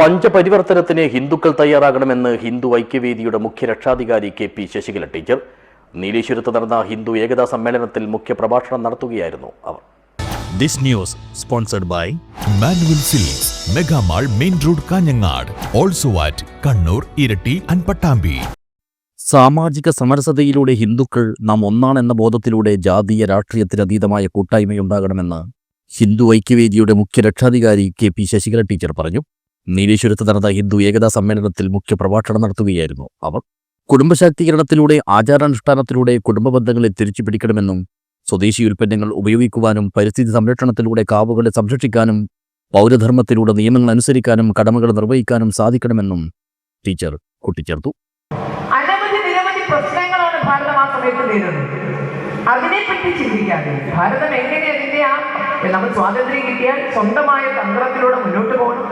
പഞ്ചപരിവർത്തനത്തിന് ഹിന്ദുക്കൾ തയ്യാറാകണമെന്ന് ഹിന്ദു ഐക്യവേദിയുടെ മുഖ്യ രക്ഷാധികാരി കെ.പി. ശശികല ടീച്ചർ. നീലേശ്വരത്ത് നടന്ന ഹിന്ദു ഏകതാ സമ്മേളനത്തിൽ മുഖ്യ പ്രഭാഷണം നടത്തുകയായിരുന്നു അവർ. This news sponsored by Manual Silks, Mega Mall, Main Road, Kanyangad. Also at Kannur, Irati and Pattambi. സാമാജിക സമരസതയിലൂടെ ഹിന്ദുക്കൾ നാം ഒന്നാണെന്ന ബോധത്തിലൂടെ ജാതീയ രാഷ്ട്രീയത്തിനതീതമായ കൂട്ടായ്മയുണ്ടാകണമെന്ന് ഹിന്ദു ഐക്യവേദിയുടെ മുഖ്യ രക്ഷാധികാരി കെ.പി. ശശികല ടീച്ചർ പറഞ്ഞു. നീലേശ്വരത്ത് നടന്ന ഹിന്ദു ഏകതാ സമ്മേളനത്തിൽ മുഖ്യ പ്രഭാഷണം നടത്തുകയായിരുന്നു അവർ. കുടുംബശാക്തീകരണത്തിലൂടെ ആചാരാനുഷ്ഠാനത്തിലൂടെ കുടുംബ ബന്ധങ്ങളെ തിരിച്ചു പിടിക്കണമെന്നും സ്വദേശി ഉൽപ്പന്നങ്ങൾ ഉപയോഗിക്കുവാനും പരിസ്ഥിതി സംരക്ഷണത്തിലൂടെ കാവുകളെ സംരക്ഷിക്കാനും പൗരധർമ്മത്തിലൂടെ നിയമങ്ങൾ അനുസരിക്കാനും കടമകൾ നിർവഹിക്കാനും സാധിക്കണമെന്നും ടീച്ചർ കൂട്ടിച്ചേർത്തു. നിരവധി പ്രശ്നങ്ങളാണ് ഭാരതം ആ സമയത്ത് നേരിടുന്നത്. അതിനെപ്പറ്റി ചിന്തിക്കാതെ ഭാരതം എങ്ങനെ നമ്മൾ സ്വാതന്ത്ര്യം കിട്ടിയാൽ സ്വന്തമായ തന്ത്രത്തിലൂടെ മുന്നോട്ട് പോകണം,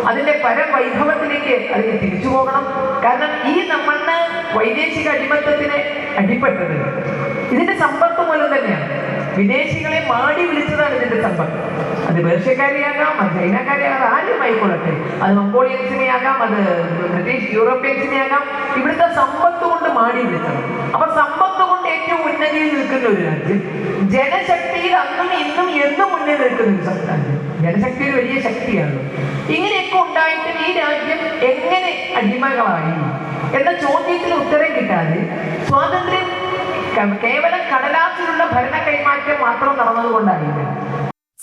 അതിന്റെ പരവൈഭവത്തിലേക്ക് അതിന് തിരിച്ചു പോകണം. കാരണം ഈ നമ്മളുടെ വൈദേശിക അടിമത്തത്തിന് അടിപ്പെട്ടത് ഇതിന്റെ സമ്പത്ത് മൂലം തന്നെയാണ്. വിദേശികളെ മാടി വിളിച്ചതാണ് ഇതിന്റെ സമ്പത്ത്. അത് പേർഷ്യക്കാരെയാകാം, അത് ചൈനക്കാരെയാകാം, ആരും ആയിക്കൊള്ളട്ടെ, അത് മംഗോളിയൻസിനെ ആകാം, അത് ബ്രിട്ടീഷ് യൂറോപ്യൻസിനെ ആകാം. ഇവിടുത്തെ സമ്പത്ത് കൊണ്ട് മാടി വിളിച്ചത്. അപ്പൊ സമ്പത്ത് കൊണ്ട് ഏറ്റവും ഉന്നതിയിൽ നിൽക്കുന്ന ഒരു രാജ്യം, ജനശക്തിയിൽ അന്നും ഇന്നും എന്നും മുന്നിൽ നിൽക്കുന്ന ഒരു സംസ്ഥാനം. ജനശക്തി ഒരു വലിയ ശക്തിയാണ്. ഇങ്ങനെയൊക്കെ ഉണ്ടായിട്ട് ഈ രാജ്യം എങ്ങനെ അടിമകളായി എന്ന ചോദ്യത്തിന് ഉത്തരം കിട്ടാതെ സ്വാതന്ത്ര്യം കേവലം കടലാസിലുള്ള ഭരണ കൈമാറ്റം മാത്രം നടന്നതുകൊണ്ടായിരുന്നു.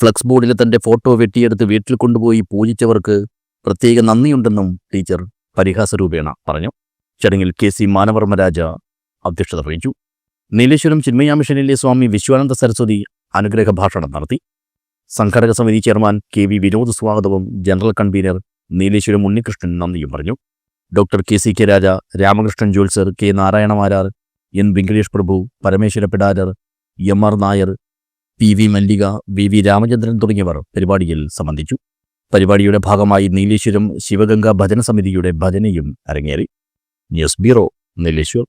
ഫ്ലക്സ് ബോർഡിൽ തന്റെ ഫോട്ടോ വെട്ടിയെടുത്ത് വീട്ടിൽ കൊണ്ടുപോയി പൂജിച്ചവർക്ക് പ്രത്യേക നന്ദിയുണ്ടെന്നും ടീച്ചർ പരിഹാസരൂപേണ പറഞ്ഞു. ചടങ്ങിൽ കെ.സി. മാനവർമ്മരാജ അധ്യക്ഷത വഹിച്ചു. നീലേശ്വരം ചിന്മയ മിഷനിലെ സ്വാമി വിശ്വാനന്ദ സരസ്വതി അനുഗ്രഹ ഭാഷണം നടത്തി. സംഘടക സമിതി ചെയർമാൻ കെ.വി. വിനോദ് സ്വാഗതവും ജനറൽ കൺവീനർ നീലേശ്വരം ഉണ്ണികൃഷ്ണൻ നന്ദിയും പറഞ്ഞു. Doctor K C. കെ. രാജ, രാമകൃഷ്ണൻ ജോത്സർ, കെ. നാരായണമാരാർ, എൻ. വെങ്കടേഷ് പ്രഭു, പരമേശ്വര പിടാരർ, എം.ആർ. നായർ, പി.വി. മല്ലിക, വി.വി. രാമചന്ദ്രൻ തുടങ്ങിയവർ പരിപാടിയിൽ സംബന്ധിച്ചു. പരിപാടിയുടെ ഭാഗമായി നീലേശ്വരം ശിവഗംഗ ഭജന സമിതിയുടെ ഭജനയും അരങ്ങേറി. News bureau, Nileshwar.